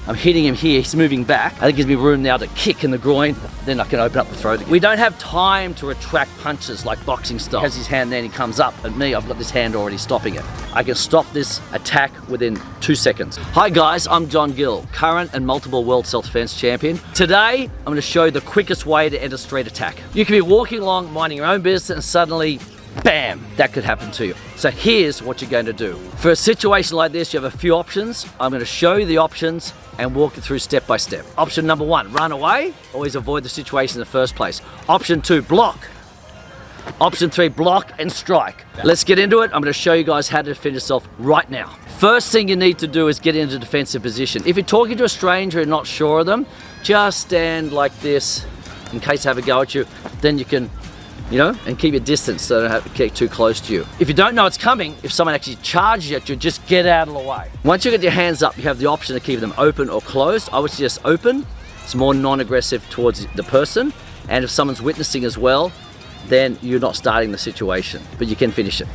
I'm hitting him here, he's moving back. That gives me room now to kick in the groin, then I can open up the throat. We don't have time to retract punches like boxing style. He has his hand there and he comes up, at me, I've got this hand already stopping it. I can stop this attack within 2 seconds. Hi guys, I'm Gill, current and multiple world self-defense champion. Today, I'm gonna show you the quickest way to end a straight attack. You can be walking along, minding your own business, and suddenly, bam, that could happen to you. So here's what you're going to do. For a situation like this, you have a few options. I'm going to show you the options and walk you through step by step. Option number 1, run away. Always avoid the situation in the first place. Option 2, block. Option 3, block and strike. Let's get into it. I'm going to show you guys how to defend yourself right now. First thing you need to do is get into a defensive position. If you're talking to a stranger and not sure of them, just stand like this in case they have a go at you. Then you can, and keep your distance so they don't have to get too close to you. If you don't know it's coming, if someone actually charges at you, just get out of the way. Once you get your hands up, you have the option to keep them open or closed. I would suggest open. It's more non-aggressive towards the person. And if someone's witnessing as well, then you're not starting the situation, but you can finish it.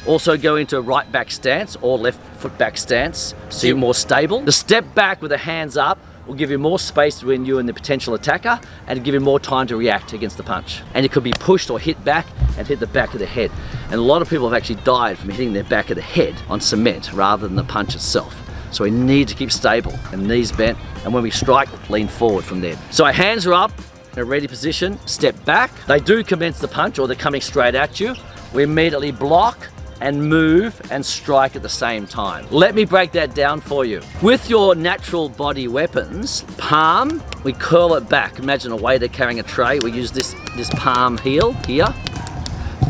Also go into a right back stance or left foot back stance so you're more stable. The step back with the hands up will give you more space between you and the potential attacker and give you more time to react against the punch. And it could be pushed or hit back and hit the back of the head. And a lot of people have actually died from hitting their back of the head on cement rather than the punch itself. So we need to keep stable and knees bent. And when we strike, lean forward from there. So our hands are up in a ready position, step back. They do commence the punch or they're coming straight at you. We immediately block and move and strike at the same time. Let me break that down for you. With your natural body weapons, palm, we curl it back. Imagine a waiter carrying a tray. We use this palm heel here.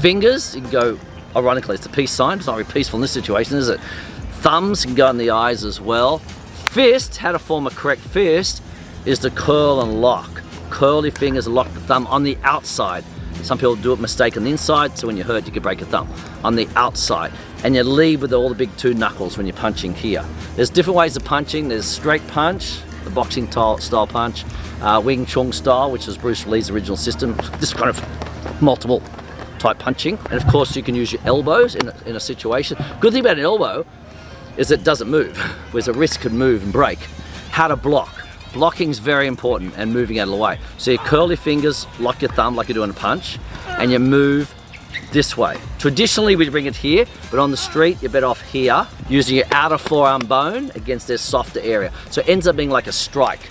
Fingers, you can go, ironically, it's a peace sign. It's not very peaceful in this situation, is it? Thumbs can go in the eyes as well. Fist, how to form a correct fist, is to curl and lock. Curl your fingers and lock the thumb on the outside. Some people do it mistake on the inside, so when you hurt, you can break a thumb. On the outside. And you lead with all the big 2 knuckles when you're punching here. There's different ways of punching. There's straight punch, the boxing style punch, Wing Chun style, which is Bruce Lee's original system. This kind of multiple type punching. And of course, you can use your elbows in a situation. Good thing about an elbow is it doesn't move, whereas a wrist could move and break. How to block. Blocking is very important and moving out of the way. So you curl your fingers, lock your thumb like you're doing a punch, and you move this way. Traditionally, we bring it here, but on the street, you're better off here, using your outer forearm bone against their softer area. So it ends up being like a strike.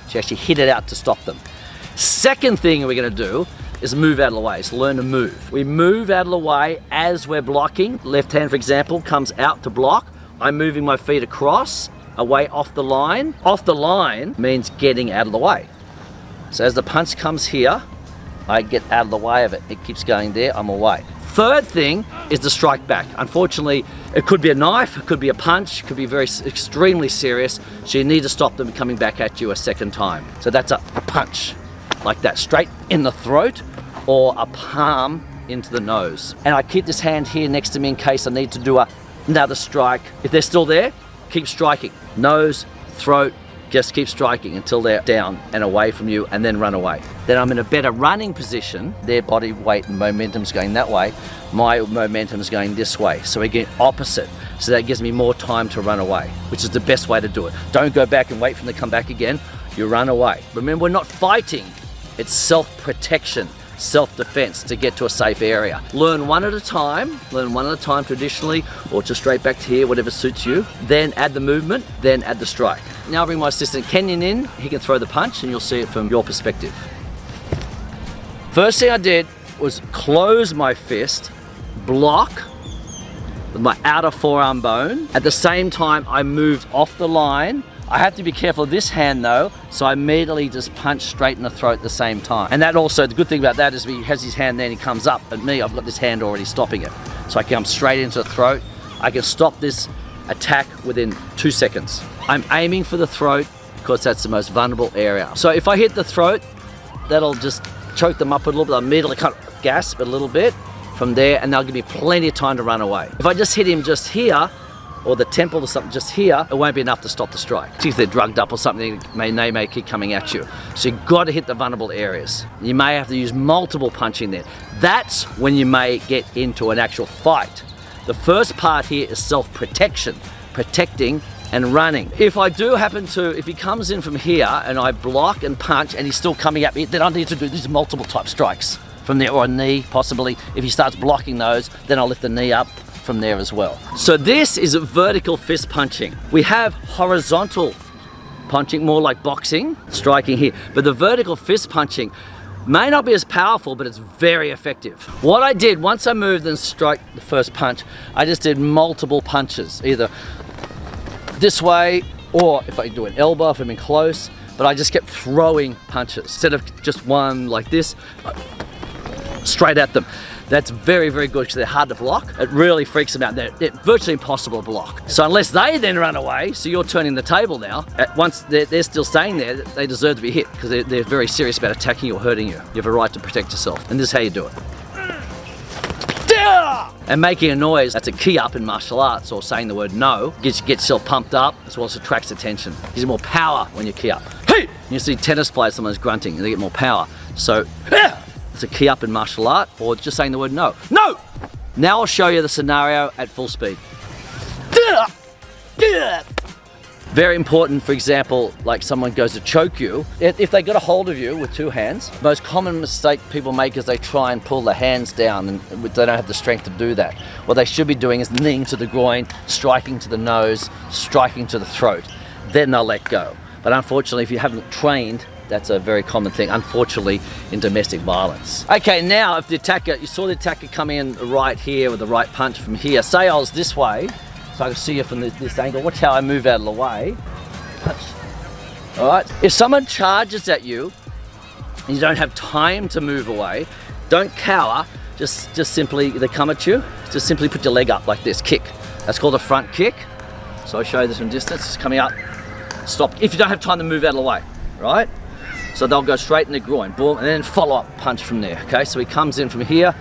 So you actually hit it out to stop them. Second thing we're gonna do is move out of the way. So learn to move. We move out of the way as we're blocking. Left hand, for example, comes out to block. I'm moving my feet across, away off the line. Off the line means getting out of the way. So as the punch comes here, I get out of the way of it. It keeps going there, I'm away. Third thing is the strike back. Unfortunately, it could be a knife, it could be a punch, it could be very extremely serious. So you need to stop them coming back at you a second time. So that's a punch, like that, straight in the throat or a palm into the nose. And I keep this hand here next to me in case I need to do another strike. If they're still there, keep striking. Nose, throat, just keep striking until they're down and away from you and then run away. Then I'm in a better running position. Their body weight and momentum's going that way. My momentum's going this way. So we get opposite. So that gives me more time to run away, which is the best way to do it. Don't go back and wait for them to come back again. You run away. Remember, we're not fighting. It's self-protection, self-defense to get to a safe area. Learn one at a time traditionally, or just straight back to here, whatever suits you. Then add the movement, then add the strike. Now I'll bring my assistant Kenyon in. He can throw the punch and you'll see it from your perspective. First thing I did was close my fist, block with my outer forearm bone. At the same time, I moved off the line. I have to be careful of this hand though, so I immediately just punch straight in the throat at the same time. And that also, the good thing about that is he has his hand there and he comes up at me, I've got this hand already stopping it. So I can come straight into the throat. I can stop this attack within 2 seconds. I'm aiming for the throat because that's the most vulnerable area. So if I hit the throat, that'll just choke them up a little bit. I'll immediately kind of gasp a little bit from there and they'll give me plenty of time to run away. If I just hit him just here, or the temple or something just here, it won't be enough to stop the strike. If they're drugged up or something, they may keep coming at you. So you've got to hit the vulnerable areas. You may have to use multiple punching there. That's when you may get into an actual fight. The first part here is self-protection, protecting and running. If he comes in from here and I block and punch and he's still coming at me, then I need to do these multiple type strikes from there, or a knee possibly. If he starts blocking those, then I'll lift the knee up from there as well. So this is a vertical fist punching. We have horizontal punching, more like boxing, striking here. But the vertical fist punching may not be as powerful, but it's very effective. What I did, once I moved and struck the first punch, I just did multiple punches, either this way, or if I do an elbow, if I'm in close, but I just kept throwing punches. Instead of just one like this, straight at them. That's very, very good because they're hard to block. It really freaks them out. They're virtually impossible to block. So unless they then run away, so you're turning the table now, once they're still staying there, they deserve to be hit because they're very serious about attacking you or hurting you. You have a right to protect yourself. And this is how you do it. And making a noise, that's a key up in martial arts, or saying the word no, gets yourself pumped up, as well as attracts attention. Gives you more power when you key up. Hey! You see tennis players, someone's grunting, and they get more power. So, it's a key up in martial art, or just saying the word no. No! Now I'll show you the scenario at full speed. Very important, for example, like someone goes to choke you. If they got a hold of you with two hands, most common mistake people make is they try and pull the hands down, and they don't have the strength to do that. What they should be doing is kneeing to the groin, striking to the nose, striking to the throat. Then they'll let go. But unfortunately, if you haven't trained, that's a very common thing, unfortunately, in domestic violence. Okay, now if the attacker, you saw the attacker come in right here with the right punch from here. Say I was this way, so I can see you from this angle. Watch how I move out of the way. Punch. All right. If someone charges at you and you don't have time to move away, don't cower. Just simply, they come at you, just simply put your leg up like this, kick. That's called a front kick. So I'll show you this from distance. It's coming up. Stop. If you don't have time to move out of the way, right? So they'll go straight in the groin, boom, and then follow up punch from there. Okay, so he comes in from here,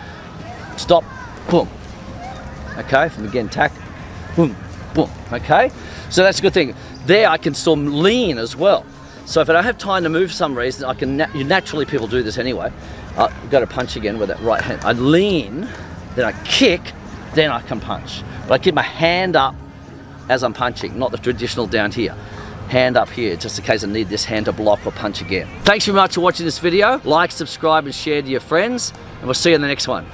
stop, boom. Okay, from again, tack, boom, boom. Okay, so that's a good thing. There I can still lean as well. So if I don't have time to move for some reason, I can, naturally people do this anyway. I've got to punch again with that right hand. I lean, then I kick, then I can punch. But I keep my hand up as I'm punching, not the traditional down here. Hand up here, just in case I need this hand to block or punch again. Thanks very much for watching this video. Like, subscribe, and share to your friends, and we'll see you in the next one.